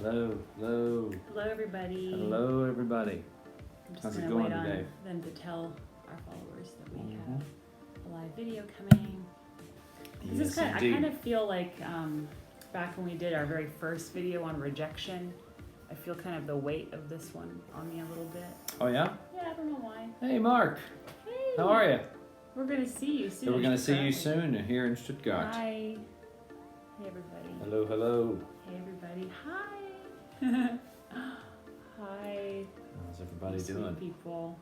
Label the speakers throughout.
Speaker 1: Hello, hello.
Speaker 2: Hello, everybody.
Speaker 1: Hello, everybody.
Speaker 2: I'm just
Speaker 1: How's it
Speaker 2: gonna
Speaker 1: going
Speaker 2: wait on
Speaker 1: today?
Speaker 2: them to tell our followers that we
Speaker 1: Mhm.
Speaker 2: have a live video coming. This
Speaker 1: Yes,
Speaker 2: is I
Speaker 1: indeed.
Speaker 2: kind of feel like back when we did our very first video on rejection, I feel kind of the weight of this one on me a little bit.
Speaker 1: Oh, yeah?
Speaker 2: Yeah, I don't know why.
Speaker 1: Hey, Mark.
Speaker 2: Hey,
Speaker 1: How are you?
Speaker 2: we're gonna see you soon.
Speaker 1: We're going to see you
Speaker 2: Stuttgart.
Speaker 1: soon here in Stuttgart.
Speaker 2: Hi. Hey, everybody.
Speaker 1: Hello, hello.
Speaker 2: Hey, everybody. Hi. Hi.
Speaker 1: How's everybody
Speaker 2: you
Speaker 1: doing?
Speaker 2: Sweet people.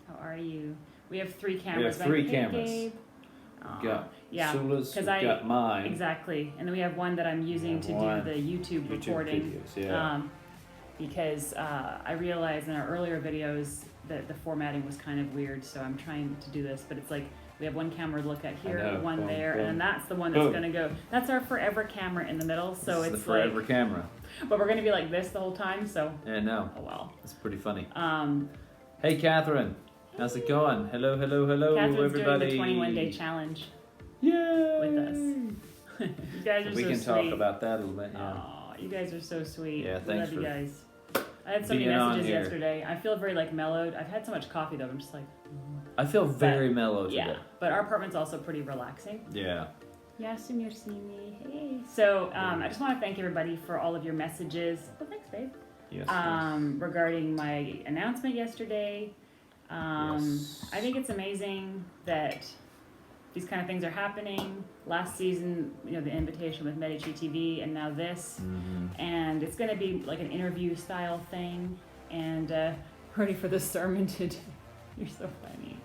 Speaker 2: How are you? We have 3 cameras.
Speaker 1: three
Speaker 2: Hey,
Speaker 1: cameras.
Speaker 2: Gabe.
Speaker 1: We've got
Speaker 2: yeah,
Speaker 1: Sula's, we've
Speaker 2: 'cause
Speaker 1: got mine.
Speaker 2: Exactly. And then we have one that I'm using to
Speaker 1: one.
Speaker 2: do the YouTube recording.
Speaker 1: videos, yeah.
Speaker 2: Because I realized in our earlier videos that the formatting was kind of weird, so I'm trying to do this. But it's like we have one camera to look at here,
Speaker 1: know.
Speaker 2: one
Speaker 1: Boom,
Speaker 2: there,
Speaker 1: boom.
Speaker 2: and then that's the one that's
Speaker 1: Boom.
Speaker 2: going to go. That's our forever camera in the middle. So
Speaker 1: This is
Speaker 2: it's
Speaker 1: the forever
Speaker 2: like,
Speaker 1: camera.
Speaker 2: but we're going to be like this the whole time. So
Speaker 1: Yeah, no.
Speaker 2: oh well.
Speaker 1: It's pretty funny.
Speaker 2: Um,
Speaker 1: Hey, Catherine. How's it going? Hello, hello, hello,
Speaker 2: Catherine's
Speaker 1: everybody.
Speaker 2: doing the 21-day challenge
Speaker 1: Yay!
Speaker 2: with us. You guys are
Speaker 1: We
Speaker 2: so
Speaker 1: can
Speaker 2: sweet.
Speaker 1: talk about that a little bit, yeah.
Speaker 2: Aw, you guys are so sweet.
Speaker 1: Yeah,
Speaker 2: We
Speaker 1: thanks
Speaker 2: love you
Speaker 1: for
Speaker 2: guys. I had so many
Speaker 1: being on
Speaker 2: messages
Speaker 1: here.
Speaker 2: yesterday. I feel very like mellowed. I've had so much coffee though. I'm just like,
Speaker 1: I feel very mellow today.
Speaker 2: yeah. But our apartment's also pretty relaxing.
Speaker 1: Yeah.
Speaker 2: Yes, and you're seeing me. Hey. So I just want to thank everybody for all of your messages. Well, thanks, babe.
Speaker 1: Yes.
Speaker 2: Regarding my announcement yesterday.
Speaker 1: Yes.
Speaker 2: I think it's amazing that these kind of things are happening. Last season, the invitation with Medici TV, and now this.
Speaker 1: Mhm.
Speaker 2: And it's going to be like an interview style thing. And ready for the sermon today. You're so funny.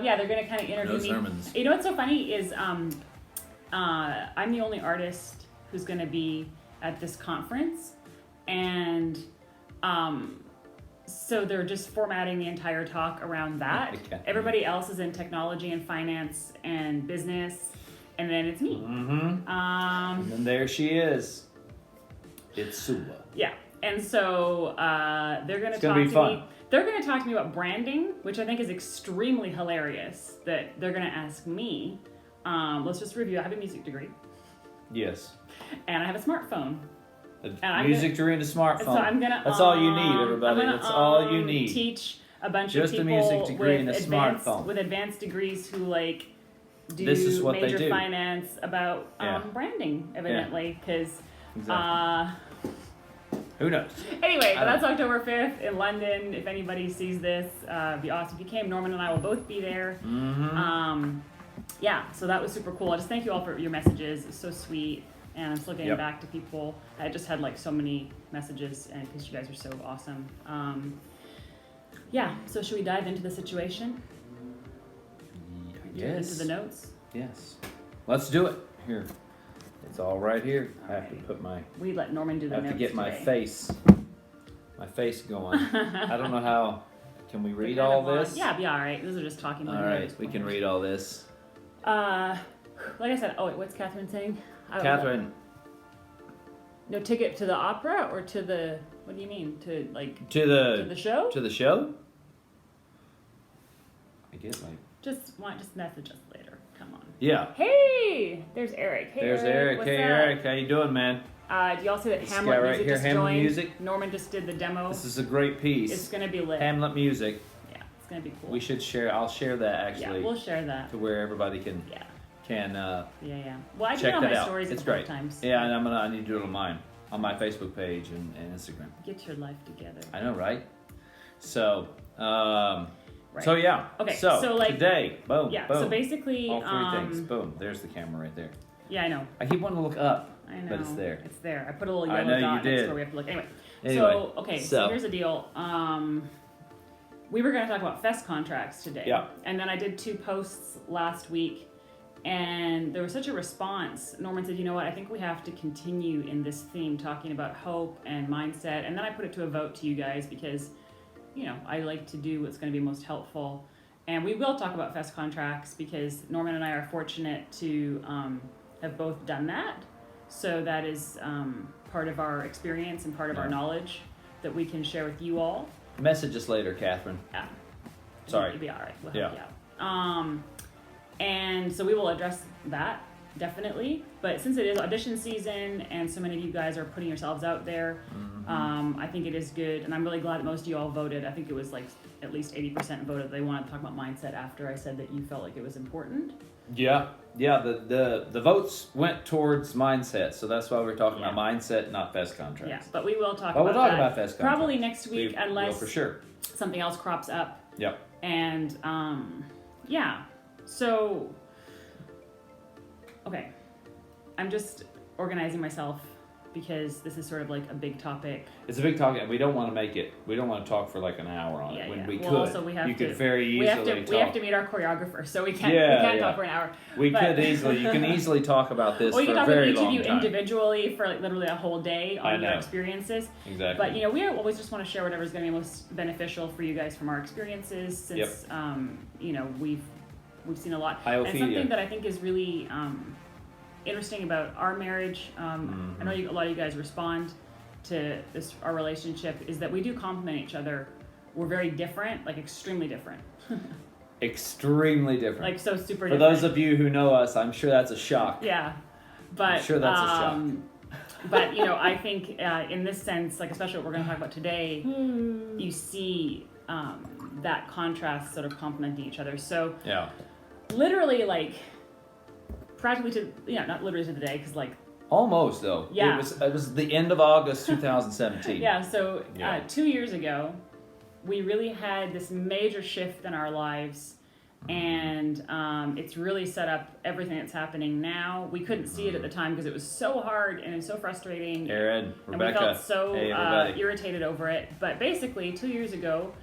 Speaker 2: Yeah, they're going to kind of interview
Speaker 1: No
Speaker 2: me.
Speaker 1: sermons.
Speaker 2: You know what's so funny is I'm the only artist who's going to be at this conference. And so they're just formatting the entire talk around that.
Speaker 1: Okay.
Speaker 2: Everybody else is in technology and finance and business. And then it's me.
Speaker 1: Mm-hmm. And then there she is. It's Sula.
Speaker 2: Yeah. And so they're going to
Speaker 1: It's
Speaker 2: talk
Speaker 1: gonna be
Speaker 2: to
Speaker 1: fun.
Speaker 2: me. They're going to talk to me about branding, which I think is extremely hilarious that they're going to ask me. Let's just review. I have a music degree
Speaker 1: Yes.
Speaker 2: and I have a smartphone.
Speaker 1: A music degree and a smartphone.
Speaker 2: So I'm going to
Speaker 1: That's all you need, everybody.
Speaker 2: I'm gonna,
Speaker 1: That's all you need.
Speaker 2: Teach a bunch
Speaker 1: Just
Speaker 2: of
Speaker 1: a
Speaker 2: people
Speaker 1: music degree and a
Speaker 2: advanced,
Speaker 1: smartphone.
Speaker 2: with advanced degrees who like do
Speaker 1: This is what they
Speaker 2: major
Speaker 1: do.
Speaker 2: finance about
Speaker 1: Yeah.
Speaker 2: Branding, evidently, because
Speaker 1: Exactly. Who knows?
Speaker 2: anyway,
Speaker 1: I
Speaker 2: but that's
Speaker 1: don't-
Speaker 2: October 5th in London. If anybody sees this, it'd be awesome. If you came, Norman and I will both be there.
Speaker 1: Mm-hmm.
Speaker 2: Yeah, so that was super cool. I just thank you all for your messages. It's so sweet. And I'm still getting
Speaker 1: Yep.
Speaker 2: back to people. I just had like so many messages and because you guys are so awesome. Yeah, so should we dive into the situation?
Speaker 1: Yes.
Speaker 2: Into the notes?
Speaker 1: Yes. Let's do it. Here. It's all right here. I have to
Speaker 2: Alright.
Speaker 1: put my.
Speaker 2: We let Norman do the
Speaker 1: I have
Speaker 2: notes
Speaker 1: to get my
Speaker 2: today.
Speaker 1: face going. I don't know how. Can we
Speaker 2: They're
Speaker 1: read
Speaker 2: kind
Speaker 1: all
Speaker 2: of long.
Speaker 1: this?
Speaker 2: Yeah, be all right. Those are just talking.
Speaker 1: All right, we can read all this.
Speaker 2: Like I said, wait, what's Catherine saying? I don't know.
Speaker 1: Catherine,
Speaker 2: No ticket to the opera or to the, what do you mean? To like,
Speaker 1: to
Speaker 2: to
Speaker 1: the
Speaker 2: the show?
Speaker 1: show. I guess
Speaker 2: Just message us later. Come on.
Speaker 1: yeah.
Speaker 2: Hey, there's Eric. Hey,
Speaker 1: There's Eric.
Speaker 2: What's
Speaker 1: Hey
Speaker 2: up?
Speaker 1: Eric, how you doing, man?
Speaker 2: Do y'all see that
Speaker 1: This
Speaker 2: Hamlet
Speaker 1: guy right
Speaker 2: Music
Speaker 1: here,
Speaker 2: just
Speaker 1: Hamlet
Speaker 2: joined?
Speaker 1: Music.
Speaker 2: Norman just did the demo.
Speaker 1: This is a great piece.
Speaker 2: It's gonna be lit.
Speaker 1: Hamlet Music.
Speaker 2: Yeah, it's gonna be cool.
Speaker 1: We should share. I'll share that actually
Speaker 2: Yeah, we'll share that.
Speaker 1: to where everybody can
Speaker 2: Yeah.
Speaker 1: can
Speaker 2: Well, I did
Speaker 1: check
Speaker 2: it on
Speaker 1: that
Speaker 2: my
Speaker 1: out.
Speaker 2: stories
Speaker 1: It's
Speaker 2: a couple
Speaker 1: great.
Speaker 2: of times.
Speaker 1: Yeah, and I need to do it on mine, on my Facebook page and Instagram.
Speaker 2: Get your life together.
Speaker 1: I know, right? So,
Speaker 2: Right.
Speaker 1: so yeah.
Speaker 2: Okay,
Speaker 1: So,
Speaker 2: so, like-
Speaker 1: today, boom,
Speaker 2: Yeah.
Speaker 1: boom.
Speaker 2: So basically,
Speaker 1: all three things. Boom. There's the camera right there.
Speaker 2: Yeah, I know.
Speaker 1: I keep wanting to look up,
Speaker 2: I know.
Speaker 1: but it's there.
Speaker 2: It's there. I put a little
Speaker 1: I
Speaker 2: yellow
Speaker 1: know you
Speaker 2: dot next
Speaker 1: did.
Speaker 2: to where we have to look. Anyway.
Speaker 1: Anyway,
Speaker 2: So, okay. So
Speaker 1: so-
Speaker 2: here's the deal. We were going to talk about fest contracts today.
Speaker 1: Yeah.
Speaker 2: And then I did 2 posts last week, and there was such a response. Norman said, "You know what? I think we have to continue in this theme, talking about hope and mindset." And then I put it to a vote to you guys because, I like to do what's going to be most helpful. And we will talk about fest contracts because Norman and I are fortunate to have both done that. So that is part of our experience and part of our
Speaker 1: Yeah.
Speaker 2: knowledge that we can share with you all.
Speaker 1: Message us later, Catherine.
Speaker 2: Yeah.
Speaker 1: Sorry.
Speaker 2: You'll be all right. We'll
Speaker 1: Yeah.
Speaker 2: help you out. And so we will address that definitely. But since it is audition season and so many of you guys are putting yourselves out there, I think it is good. And I'm really glad that most of you all voted. I think it was like at least 80% voted they wanted to talk about mindset after I said that you felt like it was important.
Speaker 1: Yeah. The votes went towards mindset, so that's why we're talking about mindset, not fest contracts.
Speaker 2: Yeah, but we will talk
Speaker 1: But
Speaker 2: about
Speaker 1: we'll talk
Speaker 2: that
Speaker 1: about fest contracts.
Speaker 2: probably next week,
Speaker 1: We will
Speaker 2: unless
Speaker 1: for sure.
Speaker 2: something else crops up.
Speaker 1: Yep.
Speaker 2: And yeah, so okay, I'm just organizing myself because this is sort of like a big topic.
Speaker 1: It's a big topic, and we don't want to talk for like an hour on it when we could.
Speaker 2: Also, we have
Speaker 1: you
Speaker 2: to,
Speaker 1: could very easily
Speaker 2: we have to meet our choreographer, so we can't talk for an hour.
Speaker 1: We
Speaker 2: But-
Speaker 1: could easily. You can easily talk about this
Speaker 2: Or you
Speaker 1: for
Speaker 2: can
Speaker 1: a
Speaker 2: talk
Speaker 1: very
Speaker 2: with each of
Speaker 1: long
Speaker 2: you
Speaker 1: time.
Speaker 2: individually for like literally a whole day
Speaker 1: I
Speaker 2: on your
Speaker 1: know.
Speaker 2: experiences.
Speaker 1: Exactly.
Speaker 2: But you know, we always just want to share whatever's going to be most beneficial for you guys from our experiences, since you know we've seen a lot.
Speaker 1: I
Speaker 2: And
Speaker 1: feel
Speaker 2: something
Speaker 1: you.
Speaker 2: that I think is really interesting about our marriage, I know a lot of you guys respond to this, our relationship, is that we do complement each other. We're very different, like extremely different.
Speaker 1: Extremely different.
Speaker 2: Like so super
Speaker 1: For
Speaker 2: different.
Speaker 1: those of you who know us, I'm sure that's a shock.
Speaker 2: Yeah, but
Speaker 1: I'm sure that's a shock.
Speaker 2: But you know, I think in this sense, like especially what we're going to talk about today, you see that contrast sort of complementing each other. So
Speaker 1: Yeah.
Speaker 2: literally, like practically to not literally to the day, because like
Speaker 1: Almost though.
Speaker 2: Yeah.
Speaker 1: It was the end of August 2017.
Speaker 2: yeah. So
Speaker 1: Yeah.
Speaker 2: 2 years ago, we really had this major shift in our lives. And it's really set up everything that's happening now. We couldn't see it at the time because it was so hard and it was so frustrating.
Speaker 1: Aaron, Rebecca.
Speaker 2: And we felt so
Speaker 1: hey, everybody.
Speaker 2: irritated over it. But basically, 2 years ago,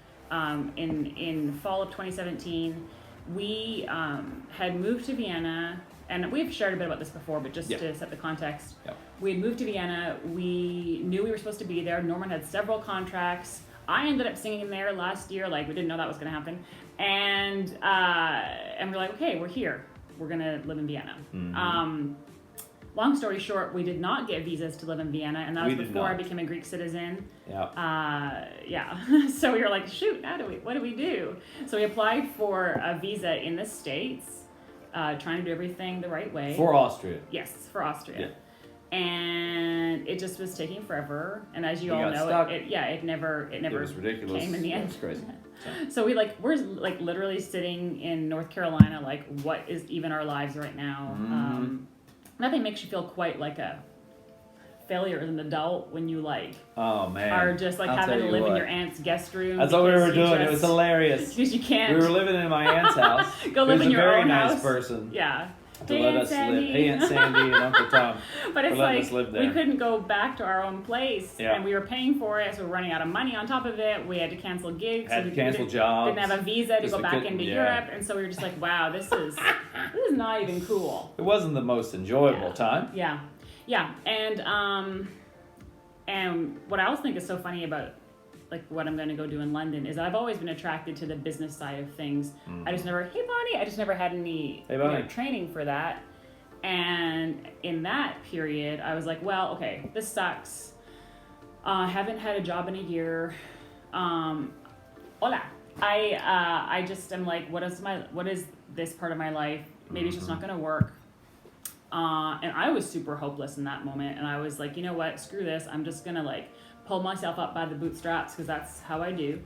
Speaker 2: in fall of 2017, we had moved to Vienna. And we've shared a bit about this before, but just to set the context.
Speaker 1: Yep.
Speaker 2: We had moved to Vienna. We knew we were supposed to be there. Norman had several contracts. I ended up singing there last year. Like, we didn't know that was going to happen. And we're like, okay, we're here. We're going to live in Vienna. Long story short, we did not get visas to live in Vienna, and that was before I became a Greek citizen.
Speaker 1: Yeah.
Speaker 2: So we were like, shoot, what do we do? So we applied for a visa in the States, trying to do everything the right way.
Speaker 1: For Austria.
Speaker 2: Yes, for Austria.
Speaker 1: Yeah.
Speaker 2: And it just was taking forever. And as you all
Speaker 1: got
Speaker 2: know,
Speaker 1: stuck.
Speaker 2: it never
Speaker 1: It was ridiculous.
Speaker 2: came in the
Speaker 1: It
Speaker 2: end.
Speaker 1: was crazy.
Speaker 2: So we're like literally sitting in North Carolina, like what is even our lives right now? Nothing makes you feel quite like a failure as an adult when you like
Speaker 1: Oh man.
Speaker 2: are just like
Speaker 1: I'll
Speaker 2: having
Speaker 1: tell
Speaker 2: to
Speaker 1: you
Speaker 2: live in
Speaker 1: what.
Speaker 2: your aunt's guest room.
Speaker 1: That's what we
Speaker 2: because
Speaker 1: were
Speaker 2: you
Speaker 1: doing. It was
Speaker 2: just-
Speaker 1: hilarious.
Speaker 2: Because you can't.
Speaker 1: We were living in my aunt's house.
Speaker 2: Go live
Speaker 1: who's
Speaker 2: in your
Speaker 1: a very
Speaker 2: own
Speaker 1: nice
Speaker 2: house.
Speaker 1: person.
Speaker 2: Yeah.
Speaker 1: To
Speaker 2: Hey,
Speaker 1: let
Speaker 2: Aunt
Speaker 1: us
Speaker 2: Sandy.
Speaker 1: live. Hey, Aunt Sandy and Uncle Tom.
Speaker 2: But it's
Speaker 1: for letting
Speaker 2: like
Speaker 1: us live
Speaker 2: we
Speaker 1: there.
Speaker 2: couldn't go back to our own place,
Speaker 1: Yeah.
Speaker 2: and we were paying for it, so we're running out of money. On top of it, we had to cancel gigs.
Speaker 1: Had
Speaker 2: so
Speaker 1: to
Speaker 2: we
Speaker 1: cancel
Speaker 2: didn't,
Speaker 1: jobs.
Speaker 2: Didn't have a visa to
Speaker 1: Because
Speaker 2: go
Speaker 1: we
Speaker 2: back
Speaker 1: couldn't-
Speaker 2: into
Speaker 1: yeah.
Speaker 2: Europe, and so we were just like, "Wow, this is not even cool."
Speaker 1: It wasn't the most enjoyable time.
Speaker 2: Yeah, and what I also think is so funny about like what I'm going to go do in London is I've always been attracted to the business side of things. I just never, hey Bonnie, I just never had any
Speaker 1: Hey, Bonnie.
Speaker 2: training for that. And in that period, I was like, well, okay, this sucks. I haven't had a job in a year. Hola. I just am like, what is this part of my life? Maybe it's just not going to work. And I was super hopeless in that moment. And I was like, you know what? Screw this. I'm just going to like pull myself up by the bootstraps because that's how I do.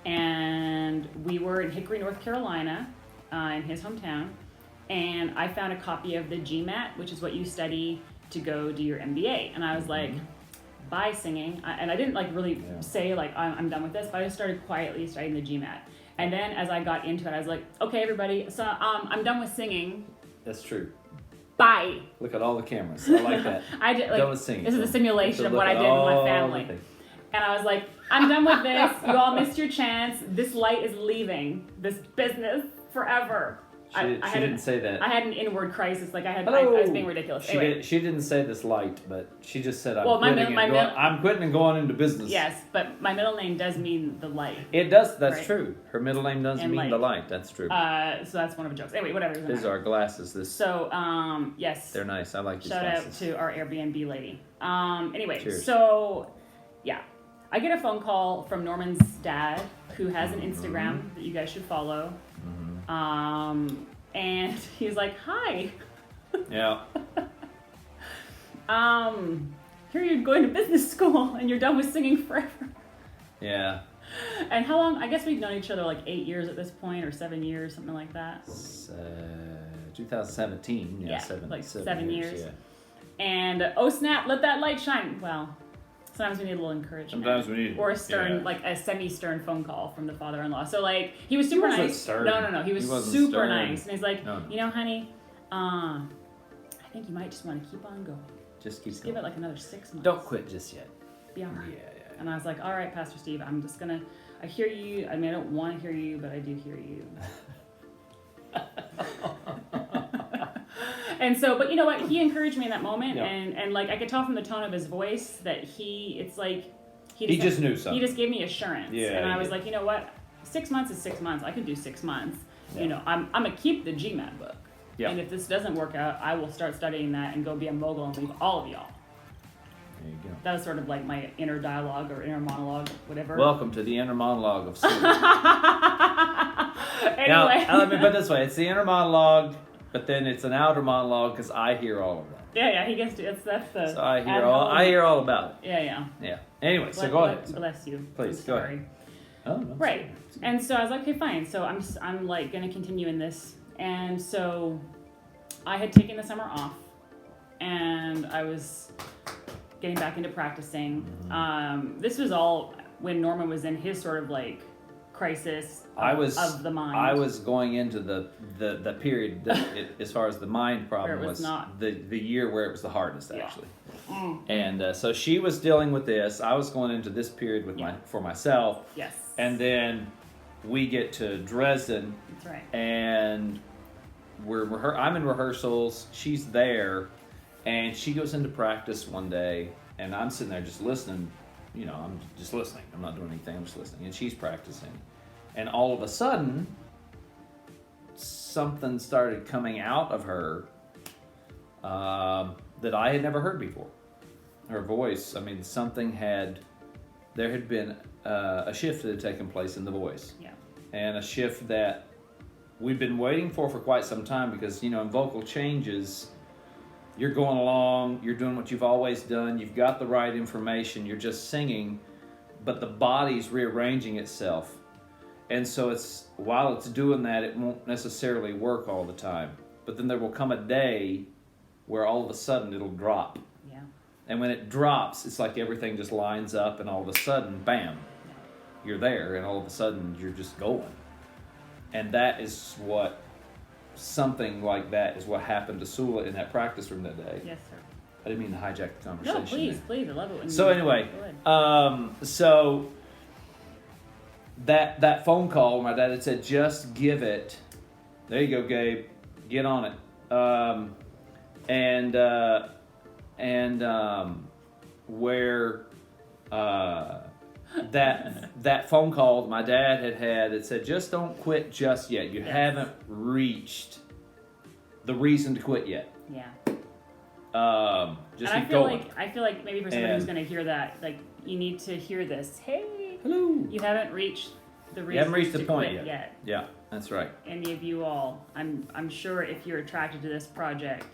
Speaker 2: And we were in Hickory, North Carolina, in his hometown. And I found a copy of the GMAT, which is what you study to go do your MBA. And I was like, bye singing. And I didn't like really say like, I'm done with this, but I just started quietly studying the GMAT. And then as I got into it, I was like, okay, everybody, so I'm done with singing.
Speaker 1: That's true.
Speaker 2: Bye.
Speaker 1: Look at all the cameras. I like that.
Speaker 2: I did, like,
Speaker 1: Done with singing.
Speaker 2: this is a simulation
Speaker 1: So
Speaker 2: of
Speaker 1: look
Speaker 2: what I
Speaker 1: at
Speaker 2: did with my
Speaker 1: all
Speaker 2: family.
Speaker 1: the things.
Speaker 2: And I was like, I'm done with this. You all missed your chance. This light is leaving this business forever.
Speaker 1: She didn't say that.
Speaker 2: I had an inward crisis. Like I
Speaker 1: Hello.
Speaker 2: was being ridiculous. Anyway,
Speaker 1: She didn't say this light, but she just said I'm
Speaker 2: Well,
Speaker 1: I'm quitting and going into business.
Speaker 2: yes, but my middle name does mean the light.
Speaker 1: It does. That's
Speaker 2: Right.
Speaker 1: true. Her middle name does
Speaker 2: And
Speaker 1: mean
Speaker 2: light.
Speaker 1: the light. That's true.
Speaker 2: So that's one of the jokes. Anyway, whatever. doesn't
Speaker 1: These
Speaker 2: matter.
Speaker 1: are our glasses.
Speaker 2: So, yes.
Speaker 1: They're nice. I like these
Speaker 2: Shout
Speaker 1: glasses.
Speaker 2: out to our Airbnb lady. Anyway,
Speaker 1: Cheers.
Speaker 2: so yeah, I get a phone call from Norman's dad, who has an Instagram that you guys should follow. And he's like, "Hi."
Speaker 1: Yeah.
Speaker 2: Here you're going to business school and you're done with singing forever.
Speaker 1: Yeah.
Speaker 2: And how long? I guess we've known each other like 8 years at this point, or 7 years, something like that.
Speaker 1: 2017. Yeah,
Speaker 2: Yeah,
Speaker 1: seven,
Speaker 2: like
Speaker 1: 7
Speaker 2: 7
Speaker 1: years.
Speaker 2: years.
Speaker 1: Yeah.
Speaker 2: And oh snap, let that light shine. Well, sometimes we need a little encouragement.
Speaker 1: Sometimes we need,
Speaker 2: or a stern,
Speaker 1: yeah.
Speaker 2: like a semi-stern phone call from the father-in-law. So like he was super
Speaker 1: wasn't
Speaker 2: nice.
Speaker 1: stern.
Speaker 2: No, he was
Speaker 1: wasn't
Speaker 2: super
Speaker 1: stern.
Speaker 2: nice, and he's like,
Speaker 1: No.
Speaker 2: you know, honey, I think you might just want to keep on going.
Speaker 1: Just keep
Speaker 2: Give
Speaker 1: going.
Speaker 2: it like another 6 months.
Speaker 1: Don't quit just yet.
Speaker 2: Be all right.
Speaker 1: Yeah.
Speaker 2: And I was like, all right, Pastor Steve, I'm just gonna. I hear you. I mean, I don't want to hear you, but I do hear you. And so, but you know what? He encouraged me in that moment,
Speaker 1: Yeah.
Speaker 2: and like I could tell from the tone of his voice that it's like
Speaker 1: He just knew something.
Speaker 2: He just gave me assurance,
Speaker 1: Yeah,
Speaker 2: and I
Speaker 1: he
Speaker 2: was
Speaker 1: did.
Speaker 2: like, you know what? 6 months is 6 months. I could do 6 months.
Speaker 1: Yeah.
Speaker 2: You know, I'm gonna keep the GMAT book,
Speaker 1: Yeah.
Speaker 2: and if this doesn't work out, I will start studying that and go be a mogul and leave all of y'all.
Speaker 1: There you go.
Speaker 2: That was sort of like my inner dialogue or inner monologue, whatever.
Speaker 1: Welcome to the inner monologue of Steve.
Speaker 2: Anyway.
Speaker 1: Now, let me put it this way: it's the inner monologue, but then it's an outer monologue because I hear all of that.
Speaker 2: Yeah, he gets to. That's the.
Speaker 1: So I hear all about it.
Speaker 2: Yeah.
Speaker 1: Yeah. Anyway, so go ahead.
Speaker 2: Bless you.
Speaker 1: Please,
Speaker 2: I'm
Speaker 1: go
Speaker 2: sorry.
Speaker 1: ahead. Oh, no,
Speaker 2: Right. And so I was like, okay, fine. So I'm like gonna continue in this, and so I had taken the summer off, and I was getting back into practicing.
Speaker 1: Mm-hmm.
Speaker 2: This was all when Norman was in his sort of like crisis of the mind.
Speaker 1: I was going into the period that as far as the mind problem
Speaker 2: Where it was not.
Speaker 1: the year where it was the hardest
Speaker 2: Yeah.
Speaker 1: actually. And so she was dealing with this. I was going into this period with for myself.
Speaker 2: Yes.
Speaker 1: And then we get to Dresden,
Speaker 2: That's right.
Speaker 1: and I'm in rehearsals. She's there, and she goes into practice one day, and I'm sitting there just listening. You know, I'm just listening. I'm not doing anything. I'm just listening, and she's practicing. And all of a sudden, something started coming out of her that I had never heard before. Her voice. I mean, there had been a shift that had taken place in the voice.
Speaker 2: Yeah.
Speaker 1: And a shift that we've been waiting for quite some time because, you know, in vocal changes, you're going along, you're doing what you've always done, you've got the right information, you're just singing, but the body's rearranging itself. And so while it's doing that, it won't necessarily work all the time. But then there will come a day where all of a sudden it'll drop.
Speaker 2: Yeah.
Speaker 1: And when it drops, it's like everything just lines up, and all of a sudden, bam, you're there, and all of a sudden you're just going. And that is something like that is what happened to Sula in that practice room that day.
Speaker 2: Yes, sir.
Speaker 1: I didn't mean to hijack the conversation.
Speaker 2: No, please,
Speaker 1: there.
Speaker 2: please. I love it when
Speaker 1: So
Speaker 2: you
Speaker 1: anyway,
Speaker 2: go ahead.
Speaker 1: so that phone call, my dad had said, just give it. There you go, Gabe. Get on it. Where that phone call my dad had it said, just don't quit just yet. You haven't reached the reason to quit yet.
Speaker 2: Yeah.
Speaker 1: Just
Speaker 2: and
Speaker 1: keep going.
Speaker 2: I feel like maybe for somebody who's going to hear that, like, you need to hear this. Hey,
Speaker 1: Hello.
Speaker 2: you haven't reached the reason
Speaker 1: You haven't reached
Speaker 2: to
Speaker 1: the point
Speaker 2: quit
Speaker 1: yet. Yeah, that's right.
Speaker 2: Any of you all, I'm sure if you're attracted to this project,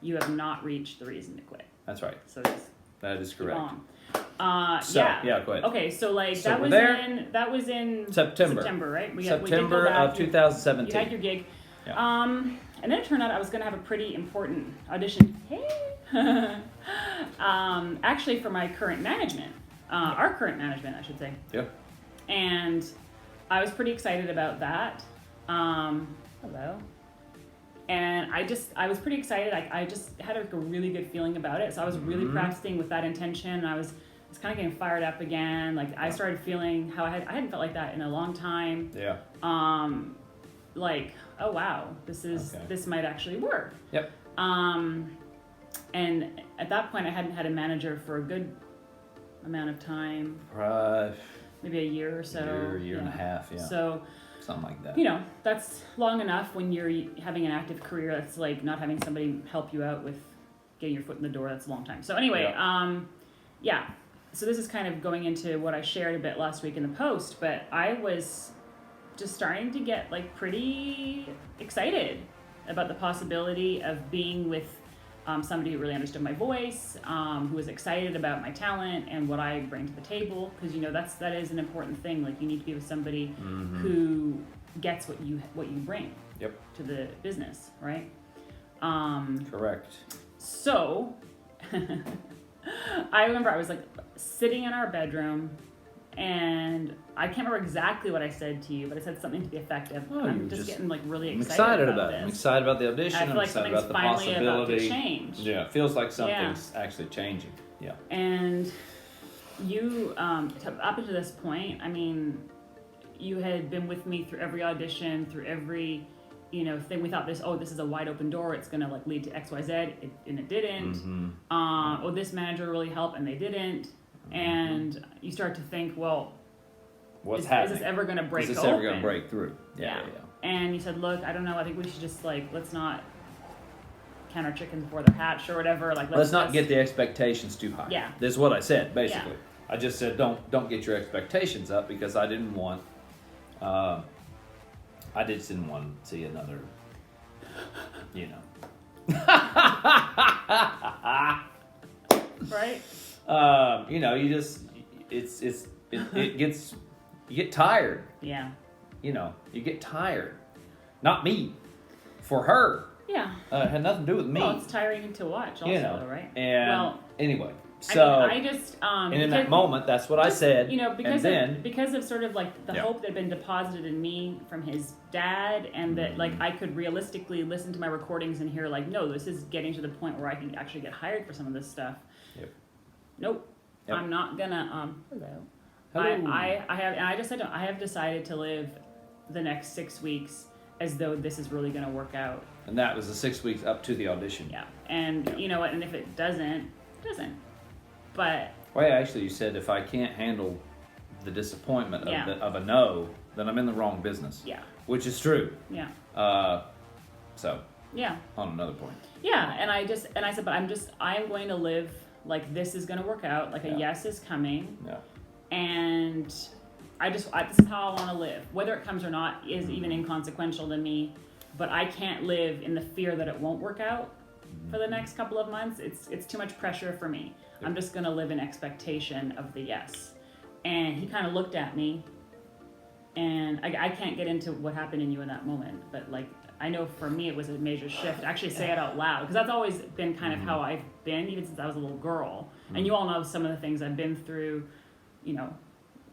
Speaker 2: you have not reached the reason to quit.
Speaker 1: That's right.
Speaker 2: So just
Speaker 1: That is
Speaker 2: keep
Speaker 1: correct.
Speaker 2: on.
Speaker 1: So, yeah, go ahead.
Speaker 2: Okay, so like
Speaker 1: So
Speaker 2: that
Speaker 1: we're
Speaker 2: was
Speaker 1: there.
Speaker 2: that was in
Speaker 1: September,
Speaker 2: right? We
Speaker 1: September
Speaker 2: did go back.
Speaker 1: of 2017.
Speaker 2: You had your gig.
Speaker 1: Yeah.
Speaker 2: And then it turned out I was going to have a pretty important audition. Hey. Actually, for my current management, our current management, I should say.
Speaker 1: Yeah.
Speaker 2: And I was pretty excited about that. Hello. And I was pretty excited. I just had a really good feeling about it. So I was really practicing with that intention. And I was kind of getting fired up again. Like I started feeling how I hadn't felt like that in a long time.
Speaker 1: Yeah.
Speaker 2: Like, oh wow, this might actually work.
Speaker 1: Yep.
Speaker 2: And at that point I hadn't had a manager for a good amount of time, maybe a year or so.
Speaker 1: Year and a half, yeah.
Speaker 2: So,
Speaker 1: something like that.
Speaker 2: you know, that's long enough when you're having an active career. That's like not having somebody help you out with getting your foot in the door. That's a long time. So anyway, yeah. So this is kind of going into what I shared a bit last week in the post, but I was just starting to get like pretty excited about the possibility of being with somebody who really understood my voice, who was excited about my talent and what I bring to the table. Because that is an important thing. Like, you need to be with somebody who gets what you bring
Speaker 1: Yep.
Speaker 2: to the business, right?
Speaker 1: Correct.
Speaker 2: So I remember I was like sitting in our bedroom, and I can't remember exactly what I said to you, but I said something to the effect of,
Speaker 1: Oh,
Speaker 2: I'm
Speaker 1: you
Speaker 2: just
Speaker 1: just-
Speaker 2: getting like really
Speaker 1: I'm
Speaker 2: excited
Speaker 1: about it.
Speaker 2: this.
Speaker 1: I'm excited about the audition.
Speaker 2: I feel
Speaker 1: I'm
Speaker 2: like
Speaker 1: excited
Speaker 2: something's
Speaker 1: about the
Speaker 2: finally about to
Speaker 1: possibility.
Speaker 2: change.
Speaker 1: Yeah, it feels like something's actually changing. Yeah.
Speaker 2: And you, up until this point, I mean, you had been with me through every audition, through every, thing. We thought this is a wide open door. It's going to like lead to X, Y, Z, and it didn't.
Speaker 1: Mm-hmm.
Speaker 2: This manager really helped, and they didn't. And you start to think, well,
Speaker 1: What's
Speaker 2: is
Speaker 1: happening?
Speaker 2: this ever going to break
Speaker 1: Is this
Speaker 2: open?
Speaker 1: ever going to break through? Yeah.
Speaker 2: And you said, look, I don't know. I think we should just let's not count our chickens before they're hatched or whatever. Like,
Speaker 1: Let's not get the expectations too high.
Speaker 2: Yeah.
Speaker 1: This is what I said, basically.
Speaker 2: Yeah.
Speaker 1: I just said, don't get your expectations up, because I didn't want, I just didn't want to see another,
Speaker 2: right.
Speaker 1: It gets, you get tired.
Speaker 2: Yeah.
Speaker 1: You get tired. Not me, for her.
Speaker 2: Yeah.
Speaker 1: It had nothing to do with me.
Speaker 2: Well, it's tiring to watch, also, right?
Speaker 1: And anyway, so
Speaker 2: I just
Speaker 1: and in that moment, that's what I said.
Speaker 2: Because of sort of like the hope that had been deposited in me from his dad, and that like I could realistically listen to my recordings and hear like, no, this is getting to the point where I can actually get hired for some of this stuff.
Speaker 1: Yep.
Speaker 2: Nope.
Speaker 1: Yep.
Speaker 2: I'm not gonna. Hello.
Speaker 1: Hello.
Speaker 2: I just said I have decided to live the next 6 weeks as though this is really going to work out.
Speaker 1: And that was the 6 weeks up to the audition.
Speaker 2: Yeah. And you know what? And if it doesn't. But.
Speaker 1: Well, actually, you said if I can't handle the disappointment of a no, then I'm in the wrong business.
Speaker 2: Yeah.
Speaker 1: Which is true.
Speaker 2: Yeah.
Speaker 1: So.
Speaker 2: Yeah.
Speaker 1: On another point.
Speaker 2: Yeah, and I said, but I am going to live like this is going to work out. Like a yes is coming.
Speaker 1: Yeah.
Speaker 2: And this is how I want to live. Whether it comes or not is even inconsequential to me. But I can't live in the fear that it won't work out for the next couple of months. It's too much pressure for me. Yep. I'm just going to live in expectation of the yes. And he kind of looked at me, and I can't get into what happened in you in that moment. But like, I know for me it was a major shift. Actually say it out loud, because that's always been kind of how I've been, even since I was a little girl. And you all know some of the things I've been through,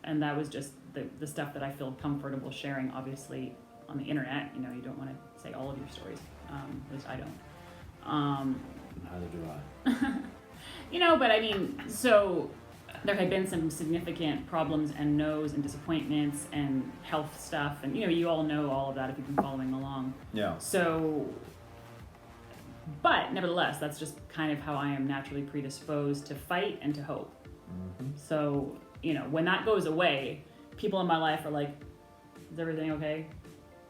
Speaker 2: and that was just the stuff that I feel comfortable sharing, obviously, on the internet. You don't want to say all of your stories. At least I don't.
Speaker 1: Neither do I.
Speaker 2: But I mean, so there had been some significant problems and no's and disappointments and health stuff. And, you all know all of that if you've been following along.
Speaker 1: Yeah.
Speaker 2: So, but nevertheless, that's just kind of how I am naturally predisposed to fight and to hope. Mm-hmm. So, when that goes away, people in my life are like, is everything okay?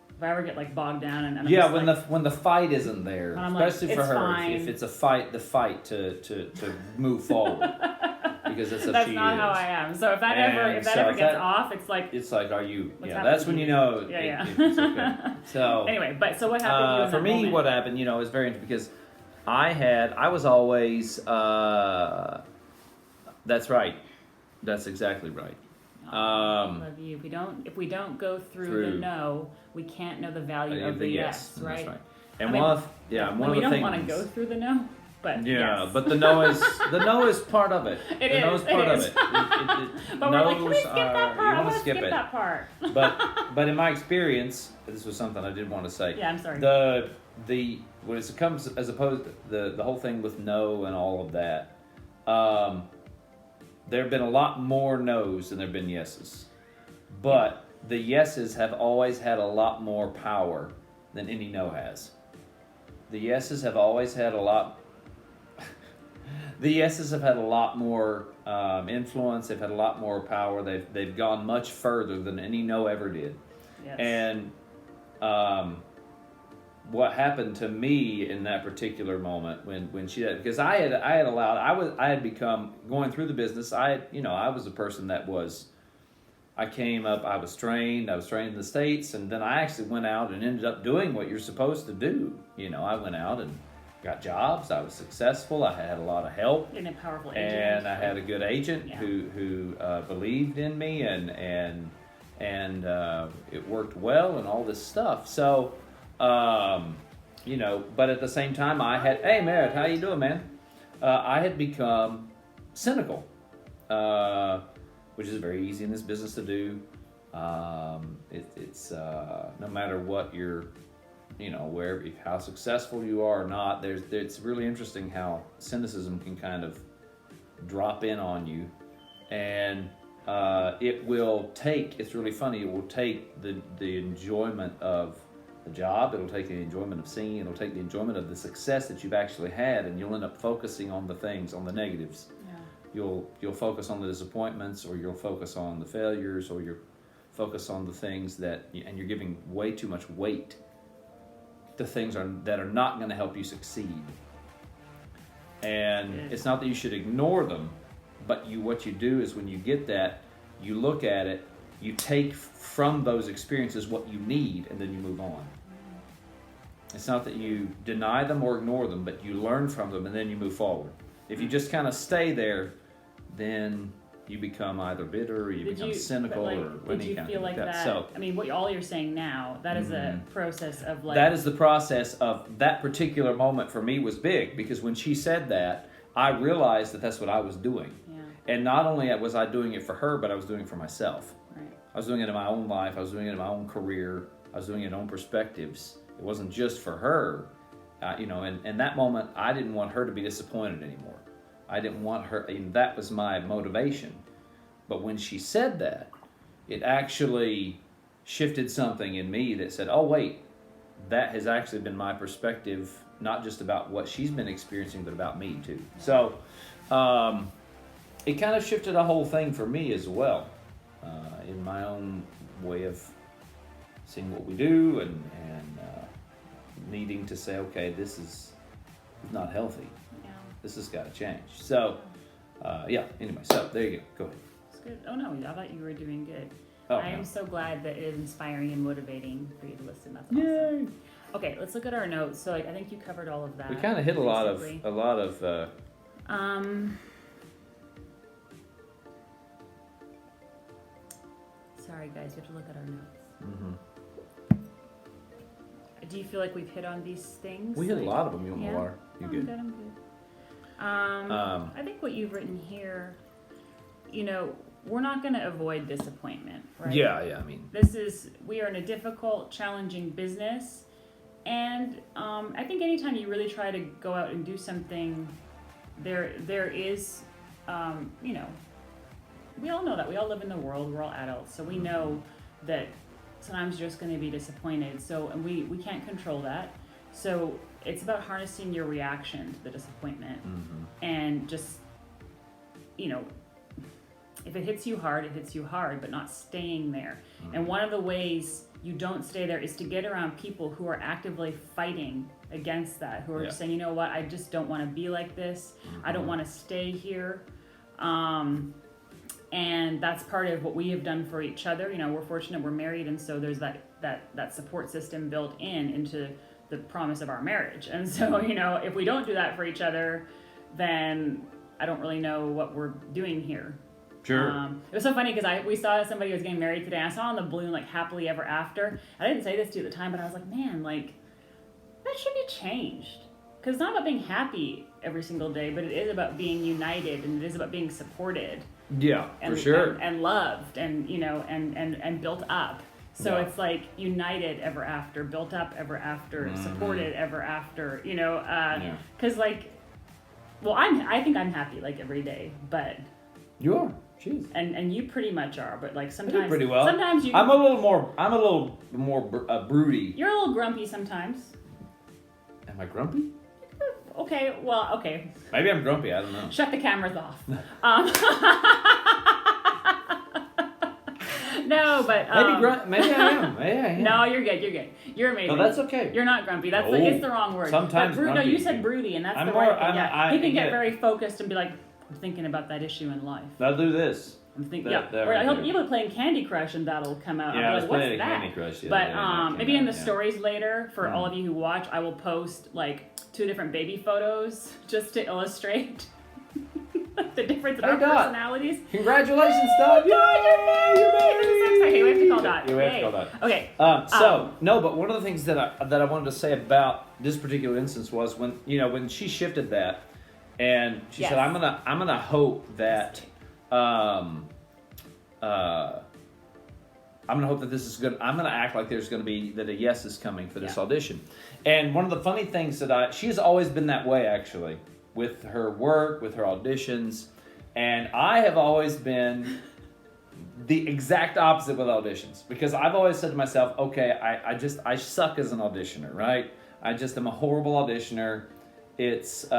Speaker 2: If I ever get like bogged down and
Speaker 1: when the fight isn't there, especially
Speaker 2: like,
Speaker 1: for her,
Speaker 2: fine.
Speaker 1: if it's a fight, the fight to move forward, because that's
Speaker 2: not how I am. So if that ever gets off, it's like
Speaker 1: are you?
Speaker 2: That's
Speaker 1: when you know. It's okay. So
Speaker 2: anyway, but so what happened?
Speaker 1: For me, moment? What happened, is very interesting, because I was always. That's right. That's exactly right.
Speaker 2: Love you. If we don't go through the no, we can't know the value of the yes, right?
Speaker 1: That's right. And one of the things
Speaker 2: we don't want to go through the no, but yes.
Speaker 1: But the no is part of it. The no is part of it.
Speaker 2: But we're like, can we skip that part? I want to skip that part.
Speaker 1: But in my experience, this was something I did want to say.
Speaker 2: Yeah, I'm sorry.
Speaker 1: When it comes as opposed to the whole thing with no and all of that. There have been a lot more no's than there have been yeses. But the yeses have always had a lot more power than any no has. The yeses have always had a lot... the yeses have had a lot more influence. They've had a lot more power. They've gone much further than any no ever did.
Speaker 2: Yes.
Speaker 1: And what happened to me in that particular moment when she did, because I had become, going through the business, I was a person that I came up, I was trained in the States, and then I actually went out and ended up doing what you're supposed to do. I went out and got jobs. I was successful. I had a lot of help,
Speaker 2: And a powerful agent.
Speaker 1: and I had a good agent
Speaker 2: Yeah.
Speaker 1: who believed in me, and it worked well, and all this stuff. So, but at the same time, I had, hey, Merritt, how you doing, man? I had become cynical, which is very easy in this business to do. It's no matter what you're, how successful you are or not, it's really interesting how cynicism can kind of drop in on you, and it's really funny, it will take the enjoyment of the job, it'll take the enjoyment of singing, it'll take the enjoyment of the success that you've actually had, and you'll end up focusing on on the negatives. You'll focus on the disappointments, or you'll focus on the failures, or you'll focus on the things and you're giving way too much weight to things that are not going to help you succeed. And it's not that you should ignore them, but what you do is when you get that, you look at it, you take from those experiences what you need, and then you move on. It's not that you deny them or ignore them, but you learn from them and then you move forward. If you just kind of stay there, then you become either bitter, or you become cynical, or
Speaker 2: did you feel like that?
Speaker 1: So,
Speaker 2: I mean, all you're saying now, that is a process of
Speaker 1: that is the process of that particular moment for me was big, because when she said that, I realized that that's what I was doing.
Speaker 2: Yeah.
Speaker 1: And not only was I doing it for her, but I was doing it for myself.
Speaker 2: Right.
Speaker 1: I was doing it in my own life. I was doing it in my own career. I was doing it in my own perspectives. It wasn't just for her. And that moment, I didn't want her to be disappointed anymore. I didn't want her, that was my motivation. But when she said that, it actually shifted something in me that said, oh, wait, that has actually been my perspective, not just about what she's been experiencing, but about me too. So it kind of shifted a whole thing for me as well, in my own way of seeing what we do, and needing to say, okay, this is not healthy.
Speaker 2: Yeah.
Speaker 1: This has got to change. So, anyway, so there you go. Go ahead.
Speaker 2: It's good. Oh, no, I thought you were doing good.
Speaker 1: Oh,
Speaker 2: I am
Speaker 1: no.
Speaker 2: so glad that it is inspiring and motivating for you to listen. That's
Speaker 1: Yay!
Speaker 2: awesome. Okay, let's look at our notes. So, I think you covered all of that.
Speaker 1: We kind of hit a lot of.
Speaker 2: Sorry, guys, we have to look at our notes.
Speaker 1: Mm-hmm.
Speaker 2: Do you feel like we've hit on these things?
Speaker 1: We hit a lot of them. You want
Speaker 2: Yeah.
Speaker 1: more? You good?
Speaker 2: I'm good. I think what you've written here, we're not going to avoid disappointment, right?
Speaker 1: Yeah. I mean,
Speaker 2: we are in a difficult, challenging business. And I think anytime you really try to go out and do something, there is, we all know that. We all live in the world. We're all adults. So we know that sometimes you're just going to be disappointed. So, and we can't control that. So it's about harnessing your reaction to the disappointment, and just, if it hits you hard, it hits you hard, but not staying there. And one of the ways you don't stay there is to get around people who are actively fighting against that, who are saying, you know what, I just don't want to be like this. I don't want to stay here. And that's part of what we have done for each other. We're fortunate we're married, and so there's that support system built into the promise of our marriage. And so, if we don't do that for each other, then I don't really know what we're doing here.
Speaker 1: sure.
Speaker 2: It was so funny because we saw somebody who was getting married today. I saw on the balloon happily ever after. I didn't say this to you at the time, but I was like, man, that should be changed. Because it's not about being happy every single day, but it is about being united, and it is about being supported.
Speaker 1: Yeah,
Speaker 2: And,
Speaker 1: for sure.
Speaker 2: and loved, and and built up. So it's united ever after, built up ever after, supported ever after. Because I think I'm happy every day, but
Speaker 1: You are. Jeez.
Speaker 2: and you pretty much are, but
Speaker 1: I
Speaker 2: sometimes
Speaker 1: do pretty well.
Speaker 2: Sometimes you.
Speaker 1: I'm a little more broody.
Speaker 2: You're a little grumpy sometimes.
Speaker 1: Am I grumpy?
Speaker 2: Okay, well, okay.
Speaker 1: Maybe I'm grumpy. I don't know.
Speaker 2: Shut the cameras off. No, but
Speaker 1: Maybe I am. Maybe I am.
Speaker 2: No, you're good. You're good. You're amazing.
Speaker 1: No, that's okay.
Speaker 2: You're not grumpy. That's
Speaker 1: No.
Speaker 2: It's the wrong word.
Speaker 1: Sometimes
Speaker 2: but no,
Speaker 1: grumpy.
Speaker 2: you said broody, and that's
Speaker 1: I'm
Speaker 2: the
Speaker 1: more-
Speaker 2: right thing.
Speaker 1: I'm-
Speaker 2: He can get
Speaker 1: yeah.
Speaker 2: very focused and be like, I'm thinking about that issue in life.
Speaker 1: I'll do this.
Speaker 2: I'm thinking,
Speaker 1: That
Speaker 2: Or
Speaker 1: right
Speaker 2: he'll
Speaker 1: there.
Speaker 2: be playing Candy Crush, and that'll come out.
Speaker 1: Yeah, I
Speaker 2: I'll
Speaker 1: was
Speaker 2: be like,
Speaker 1: playing
Speaker 2: what's that?
Speaker 1: Candy Crush the other
Speaker 2: But
Speaker 1: day, and that
Speaker 2: maybe
Speaker 1: came
Speaker 2: in the
Speaker 1: out, yeah.
Speaker 2: stories later, for all of you who watch, I will post 2 different baby photos just to illustrate the difference in
Speaker 1: Hey,
Speaker 2: our
Speaker 1: Dot.
Speaker 2: personalities.
Speaker 1: Congratulations, Dot!
Speaker 2: Yay!
Speaker 1: Yay!
Speaker 2: This is so exciting. We have to call Dot.
Speaker 1: Yeah, we have to
Speaker 2: Yay.
Speaker 1: call Dot.
Speaker 2: Okay.
Speaker 1: No, but one of the things that I wanted to say about this particular instance was when she shifted that, and she
Speaker 2: Yes.
Speaker 1: said, I'm gonna hope that I'm gonna hope that this is good. I'm gonna act like there's gonna be that a yes is coming for this audition. And one of the funny things that she's always been that way actually with her work, with her auditions, and I have always been the exact opposite with auditions because I've always said to myself, okay, I suck as an auditioner, right? I just am a horrible auditioner. It's if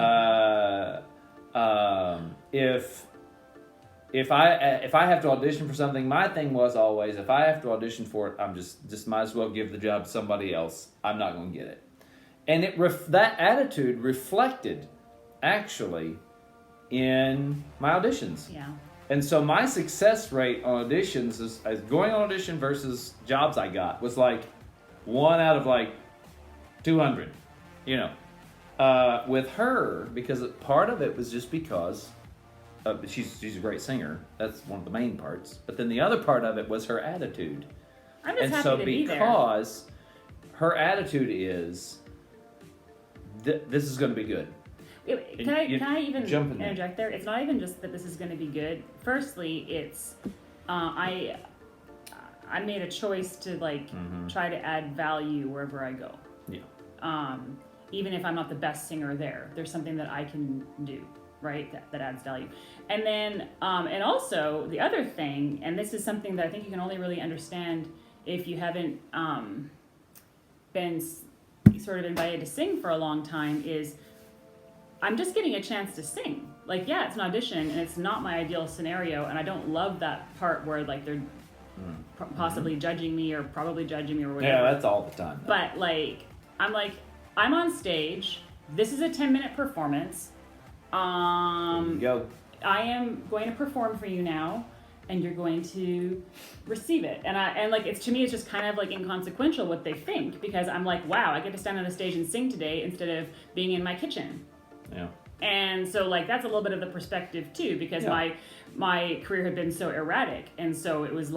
Speaker 1: I have to audition for something, my thing was always if I have to audition for it, I'm just might as well give the job to somebody else. I'm not going to get it, and that attitude reflected actually in my auditions.
Speaker 2: Yeah.
Speaker 1: And so my success rate on auditions is going on audition versus jobs I got was like 1 out of like 200, with her, because part of it was just because she's a great singer. That's one of the main parts. But then the other part of it was her attitude.
Speaker 2: I'm just
Speaker 1: And
Speaker 2: happy
Speaker 1: so
Speaker 2: to be there.
Speaker 1: because her attitude is, this is going to be good.
Speaker 2: Can I even
Speaker 1: jump in there.
Speaker 2: interject there? It's not even just that this is going to be good. Firstly, it's I made a choice to try to add value wherever I go.
Speaker 1: Yeah.
Speaker 2: Even if I'm not the best singer there's something that I can do, right? That adds value. And then and also the other thing, and this is something that I think you can only really understand if you haven't been sort of invited to sing for a long time, is I'm just getting a chance to sing. Yeah, it's an audition and it's not my ideal scenario, and I don't love that part where they're possibly judging me or probably judging me or whatever.
Speaker 1: Yeah, that's all the time.
Speaker 2: But I'm on stage. This is a 10-minute performance.
Speaker 1: There you go.
Speaker 2: I am going to perform for you now, and you're going to receive it. And it's, to me, it's just kind of inconsequential what they think, because I'm like, wow, I get to stand on a stage and sing today instead of being in my kitchen.
Speaker 1: Yeah.
Speaker 2: And so that's a little bit of the perspective too, because my career had been so erratic, and so it was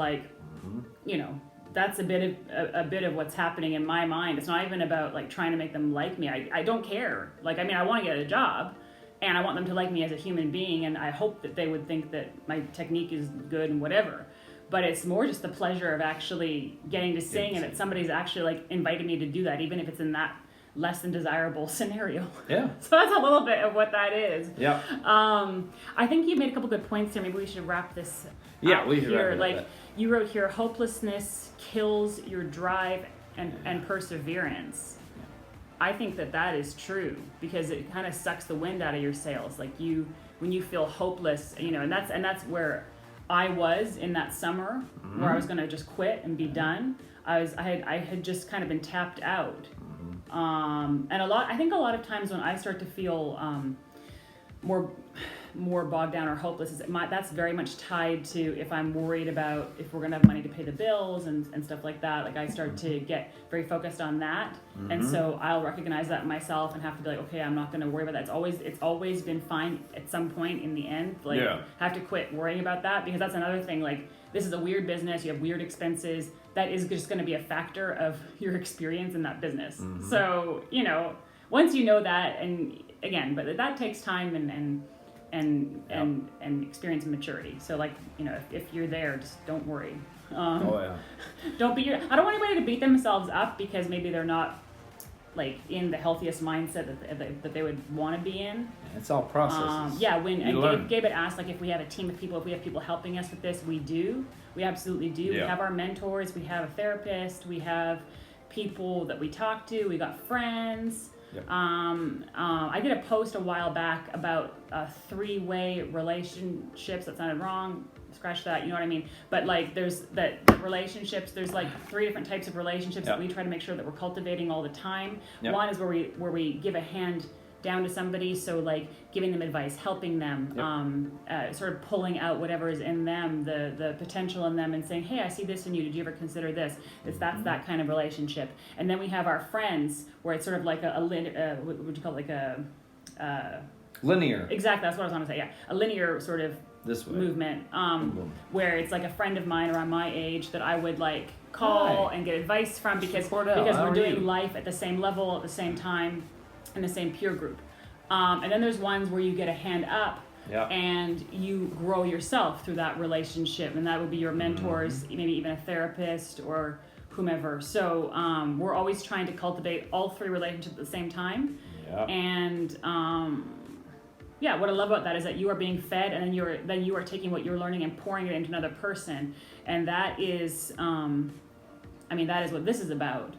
Speaker 2: that's a bit of what's happening in my mind. It's not even about trying to make them like me. I don't care. I want to get a job, and I want them to like me as a human being, and I hope that they would think that my technique is good and whatever. But it's more just the pleasure of actually getting to sing, and that somebody's actually invited me to do that, even if it's in that less than desirable scenario.
Speaker 1: Yeah.
Speaker 2: So that's a little bit of what that is.
Speaker 1: Yeah.
Speaker 2: I think you made a couple good points here. Maybe we should wrap this
Speaker 1: Yeah,
Speaker 2: up
Speaker 1: we should
Speaker 2: here.
Speaker 1: wrap it up.
Speaker 2: You wrote here, hopelessness kills your drive and perseverance. I think that is true, because it kind of sucks the wind out of your sails. When you feel hopeless, and that's where I was in that summer, where I was going to just quit and be done. I had just kind of been tapped out. And I think a lot of times when I start to feel more bogged down or hopeless, that's very much tied to if I'm worried about if we're gonna have money to pay the bills and stuff like that. I start to get very focused on that, and so I'll recognize that in myself and have to be okay, I'm not gonna worry about that. It's always been fine at some point in the end. Have to quit worrying about that, because that's another thing. This is a weird business. You have weird expenses. That is just going to be a factor of your experience in that business. So, once you know that, and again, but that takes time and experience and maturity. So if you're there, just don't worry. Don't be I don't want anybody to beat themselves up because maybe they're not in the healthiest mindset that they would want to be in.
Speaker 1: It's all processes.
Speaker 2: Gabe had asked if we have a team of people, if we have people helping us with this. We absolutely do.
Speaker 1: Yeah.
Speaker 2: We have our mentors, we have a therapist, we have people that we talk to, we got friends.
Speaker 1: Yep.
Speaker 2: I did a post a while back about 3-way relationships. That sounded wrong. Scratch that. You know what I mean? But there's the relationships. There's 3 different types of relationships that we try to make sure that we're cultivating all the time. Yep. One is where we give a hand down to somebody. So like giving them advice, helping them, sort of pulling out whatever is in them, the potential in them, and saying, hey, I see this in you. Did you ever consider this? That's that kind of relationship. And then we have our friends, where it's sort of like what would you call it? Like a
Speaker 1: linear.
Speaker 2: Exactly, that's what I was going to say. Yeah, a linear sort of
Speaker 1: This way.
Speaker 2: movement, where it's like a friend of mine around my age that I would like call and get advice from because we're doing life at the same level at the same time in the same peer group. And then there's ones where you get a hand up and you grow yourself through that relationship, and that would be your mentors, maybe even a therapist or whomever. So we're always trying to cultivate all three relationships at the same time. And what I love about that is that you are being fed, and then you are taking what you're learning and pouring it into another person, and that is, that is what this is about,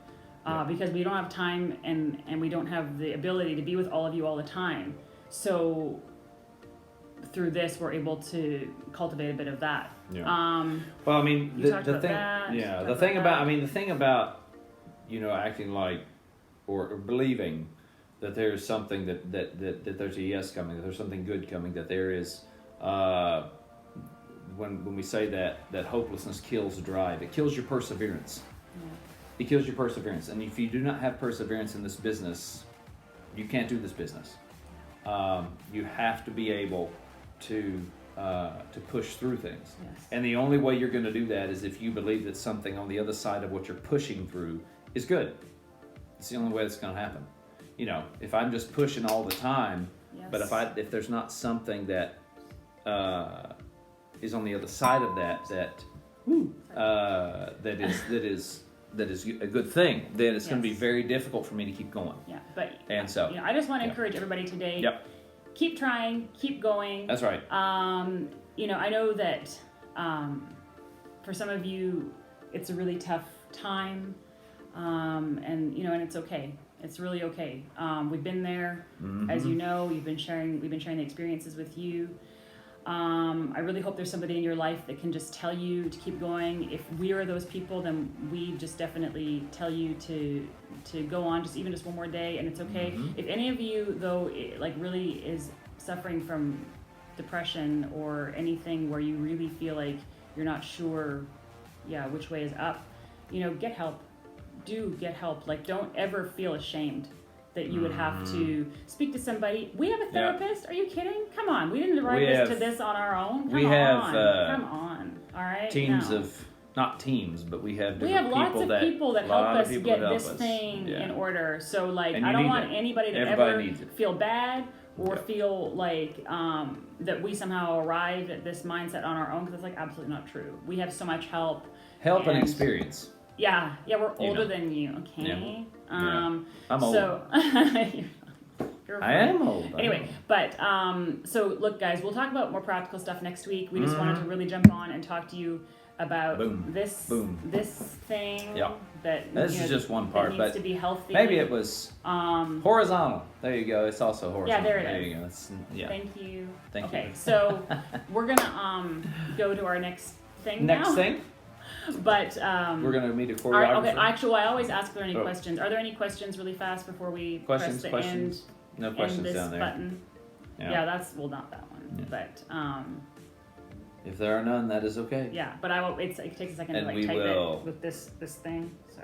Speaker 2: because we don't have time and we don't have the ability to be with all of you all the time. So through this, we're able to cultivate a bit of that.
Speaker 1: Well, I mean, the thing about acting like or believing that there's something that there's a yes coming, that there's something good coming, that there is, when we say that hopelessness kills drive, it kills your perseverance. It kills your perseverance. And if you do not have perseverance in this business, you can't do this business. You have to be able to push through things. And the only way you're going to do that is if you believe that something on the other side of what you're pushing through is good. It's the only way that's going to happen. If I'm just pushing all the time, but if there's not something that is on the other side of that is a good thing, then it's going to be very difficult for me to keep going.
Speaker 2: I just want to encourage everybody today. Keep trying, keep going.
Speaker 1: That's right.
Speaker 2: I know that for some of you, it's a really tough time, and it's okay. It's really okay. We've been there, as you know. We've been sharing the experiences with you. I really hope there's somebody in your life that can just tell you to keep going. If we are those people, then we just definitely tell you to go on, just one more day, and it's okay. If any of you, though, really is suffering from depression or anything where you really feel like you're not sure, which way is up, get help. Do get help. Don't ever feel ashamed that you would have to speak to somebody. We have a therapist. Are you kidding? Come on. We didn't arrive to this on our own. Come on. All right.
Speaker 1: Teams of, not teams, but we have
Speaker 2: lots of people that help us get this thing in order. So I don't want anybody to ever feel bad or feel like that we somehow arrived at this mindset on our own, because it's absolutely not true. We have so much help.
Speaker 1: And experience.
Speaker 2: Yeah, we're older than you, okay?
Speaker 1: I'm old.
Speaker 2: So,
Speaker 1: I am old.
Speaker 2: Anyway, but, so look, guys, we'll talk about more practical stuff next week. We just wanted to really jump on and talk to you about this thing that
Speaker 1: this is just one part,
Speaker 2: needs
Speaker 1: but
Speaker 2: to be healthy.
Speaker 1: Maybe it was horizontal. There you go. It's also horizontal.
Speaker 2: Yeah, there
Speaker 1: it is.
Speaker 2: You
Speaker 1: go. It's,
Speaker 2: Thank you.
Speaker 1: Thank
Speaker 2: you.
Speaker 1: Okay,
Speaker 2: so we're gonna go to our next thing
Speaker 1: now.
Speaker 2: Next thing? But
Speaker 1: we're gonna meet a choreographer.
Speaker 2: Okay. Actually, I always ask if there are any questions. Are there any questions really fast before we press the end?
Speaker 1: No questions
Speaker 2: this
Speaker 1: down there.
Speaker 2: Button. Yeah, that's not that one. Yeah. But
Speaker 1: if there are none, that is okay.
Speaker 2: Yeah, but it takes a second to type it with this thing. So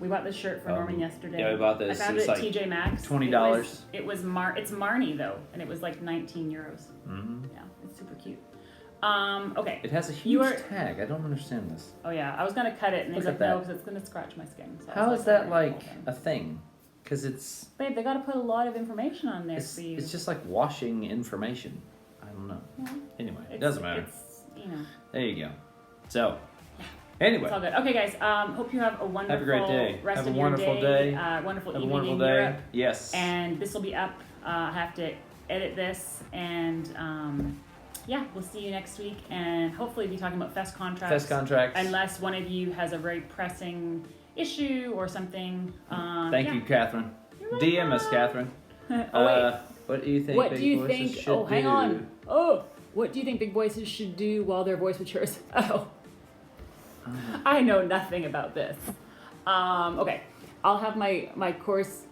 Speaker 2: we bought this shirt for Norman yesterday.
Speaker 1: Yeah, we bought this.
Speaker 2: I found it at TJ Maxx.
Speaker 1: $20.
Speaker 2: It's Marnie though, and it was like €19. Yeah, it's super cute. Okay.
Speaker 1: It has a huge tag. I don't understand this.
Speaker 2: Oh yeah, I was gonna cut it, and he's like, no, because it's gonna scratch my skin. So
Speaker 1: how is that a thing? Because it's...
Speaker 2: Babe, they gotta put a lot of information on there for you.
Speaker 1: It's just like washing information. I don't know. Yeah. Anyway, it doesn't matter. There you go. So, anyway.
Speaker 2: It's all good. Okay, guys, hope you have a wonderful
Speaker 1: have a great day.
Speaker 2: Rest
Speaker 1: have
Speaker 2: of
Speaker 1: a wonderful
Speaker 2: your
Speaker 1: day.
Speaker 2: Wonderful
Speaker 1: have
Speaker 2: evening
Speaker 1: a wonderful
Speaker 2: in
Speaker 1: day.
Speaker 2: Europe.
Speaker 1: Yes.
Speaker 2: And this will be up. I have to edit this, and we'll see you next week, and hopefully be talking about Fest contracts. Unless one of you has a very pressing issue or something.
Speaker 1: Thank you, Catherine. DM us, Catherine. What do you think?
Speaker 2: What do you think? Oh, hang on. Oh, what do you think big voices should do while their voice matures? Oh, I know nothing about this. Okay, I'll have my course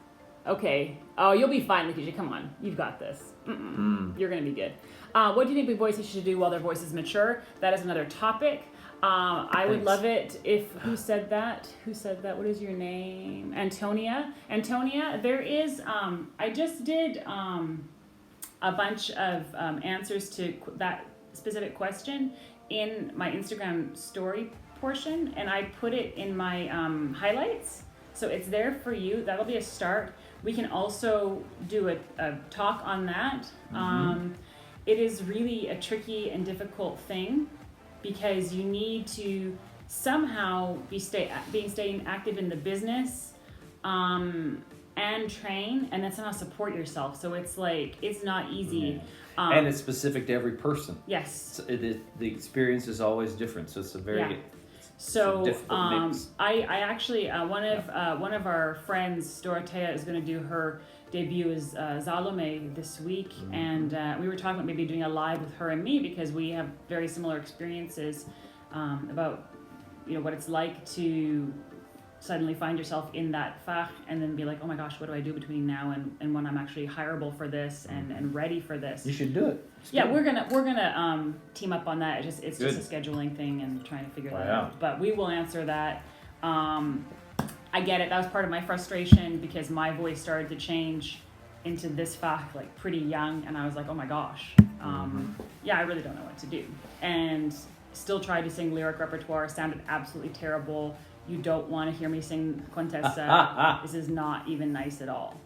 Speaker 2: Okay. Oh, you'll be fine, Lakeisha. Come on. You've got this. You're going to be good. What do you think big voices should do while their voices mature? That is another topic. I would
Speaker 1: Thanks.
Speaker 2: love it if... Who said that? What is your name? Antonia. There is... I just did a bunch of answers to that specific question in my Instagram story portion, and I put it in my highlights. So it's there for you. That'll be a start. We can also do a talk on that. It is really a tricky and difficult thing because you need to somehow staying active in the business and train, and then somehow support yourself. So it's like, it's not easy.
Speaker 1: And it's specific to every person.
Speaker 2: Yes.
Speaker 1: The experience is always different, so it's a very
Speaker 2: So
Speaker 1: difficult mix.
Speaker 2: I actually one of our friends, Dorothea, is going to do her debut as Salome this week, and we were talking about maybe doing a live with her and me because we have very similar experiences about what it's like to suddenly find yourself in that fach and then be like, oh my gosh, what do I do between now and when I'm actually hireable for this and ready for this?
Speaker 1: You should do it.
Speaker 2: We're gonna team up on that. It's just a scheduling thing and trying to figure that out. But we will answer that. I get it. That was part of my frustration because my voice started to change into this fach like pretty young, and I was like, oh my gosh. I really don't know what to do. And still tried to sing lyric repertoire. Sounded absolutely terrible. You don't want to hear me sing Contessa. This is not even nice at all.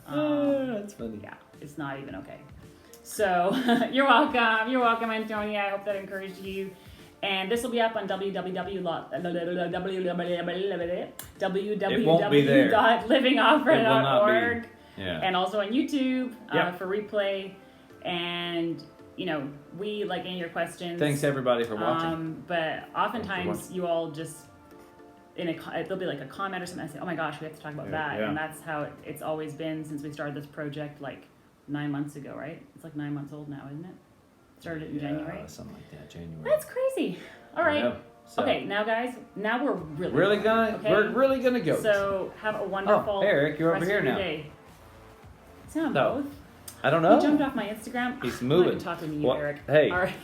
Speaker 1: That's funny.
Speaker 2: Yeah, it's not even okay. So you're welcome. You're welcome, Antonia. I hope that encouraged you. And this will be up on www.livingopera.org. And also on YouTube for replay. And we like any of your questions.
Speaker 1: Thanks everybody for watching.
Speaker 2: But oftentimes you all just there'll be like a comment or something. I say, oh my gosh, we have to talk about that. And that's how it's always been since we started this project like 9 months ago, right? It's like 9 months old now, isn't it? Started it in January.
Speaker 1: Something like that, January.
Speaker 2: That's crazy. All right. So, okay, now guys, we're
Speaker 1: we're really gonna go.
Speaker 2: So have a wonderful
Speaker 1: Eric, you're over here now.
Speaker 2: Day. Is it on both?
Speaker 1: I don't know.
Speaker 2: He jumped off my Instagram.
Speaker 1: He's moving.
Speaker 2: I'm not talking to you, Eric.
Speaker 1: Hey.
Speaker 2: All right.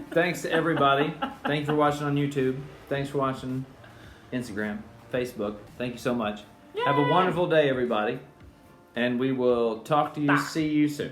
Speaker 1: Thanks to everybody. Thanks for watching on YouTube. Thanks for watching Instagram, Facebook. Thank you so much. Yay! Have a wonderful day, everybody. And we will talk to you. See you soon.